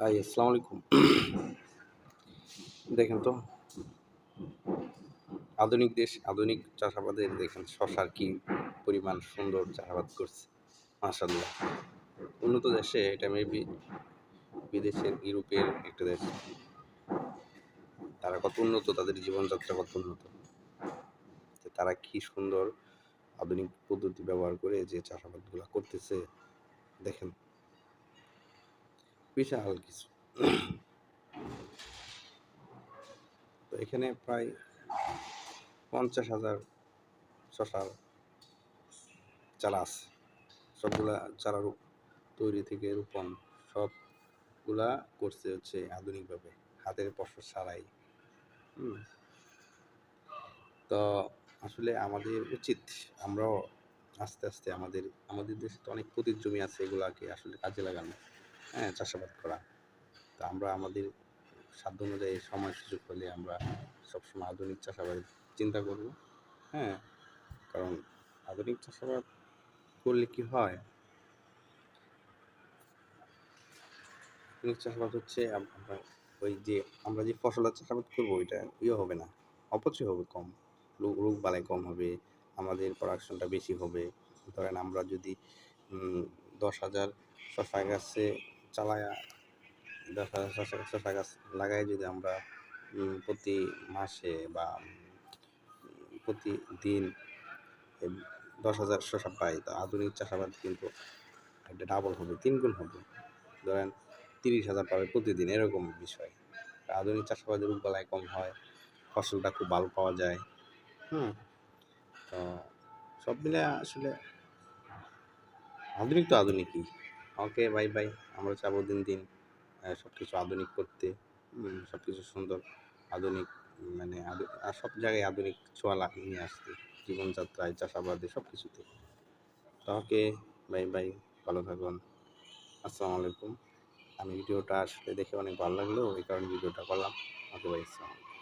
High, আসসালামু আলাইকুম। দেখেন তো, আধুনিক দেশ, আধুনিক চাষাবাদের দেখেন শশার কি পরিমাণ সুন্দর চাষাবাদ করছে। মাশাআল্লাহ। উন্নত দেশে এটা মেবি বিদেশের ইউরোপের একটা দেশ। তারা কত উন্নত, তাদের জীবনযাত্রা কত উন্নত। তারা কি সুন্দর আধুনিক পদ্ধতি ব্যবহার করে যে চাষাবাদগুলা করতেছে দেখেন, বিশাল কিছু। তো এখানে প্রায় 50,000 শশার চারা আছে। সবগুলা চারা তৈরি থেকে রোপণ সবগুলা করছে হচ্ছে আধুনিকভাবে, হাতের স্পর্শ ছাড়াই। হুম। তো আসলে আমাদের উচিত আমরাও আস্তে আস্তে আমাদের দেশে তো অনেক পতিত জমি আছে, এগুলাকে আসলে কাজে লাগানো, হ্যাঁ, চাষাবাদ করা। তো আমরা আমাদের সাধ্য অনুযায়ী সময় সুযোগ হলে আমরা সবসময় আধুনিক চাষাবাদের চিন্তা করব। হ্যাঁ, কারণ আধুনিক চাষাবাদ করলে কি হয়, আধুনিক চাষাবাদ হচ্ছে আমরা ওই যে আমরা যে ফসলের চাষাবাদ করবো ওইটা হবে না, অপচয় হবে কম, রোগ বালাই কম হবে, আমাদের প্রোডাকশনটা বেশি হবে। ধরেন আমরা যদি 10,000 শশা গাছে চালায়া 10,000 শশা গাছ লাগাই, যদি আমরা প্রতি মাসে বা প্রতিদিন 10,000 শশা পাই, তো আধুনিক চাষাবাদ কিন্তু এটা ডাবল হবে, 3 গুণ হবে। ধরেন 30,000 পাবে প্রতিদিন, এরকম বিষয়। আধুনিক চাষাবাদের রোগবালাই কম হয়, ফসলটা খুব ভালো পাওয়া যায়। হুম। তো সব মিলে আসলে আধুনিক তো আধুনিকই। ওকে, বাই বাই। আমরা চাবো দিন দিন সব কিছু আধুনিক করতে, সব কিছু সুন্দর আধুনিক, মানে আর সব জায়গায় আধুনিক ছোঁয়া নিয়ে আসতে, জীবনযাত্রায়, চাষাবাদে, সব কিছুতে। তো ওকে, বাই বাই। ভালো থাকুন। আসসালামু আলাইকুম। আমি ভিডিওটা আসলে দেখে অনেক ভালো লাগলো, এই কারণে ভিডিওটা করলাম। ওকে ভাই, আসসালাম।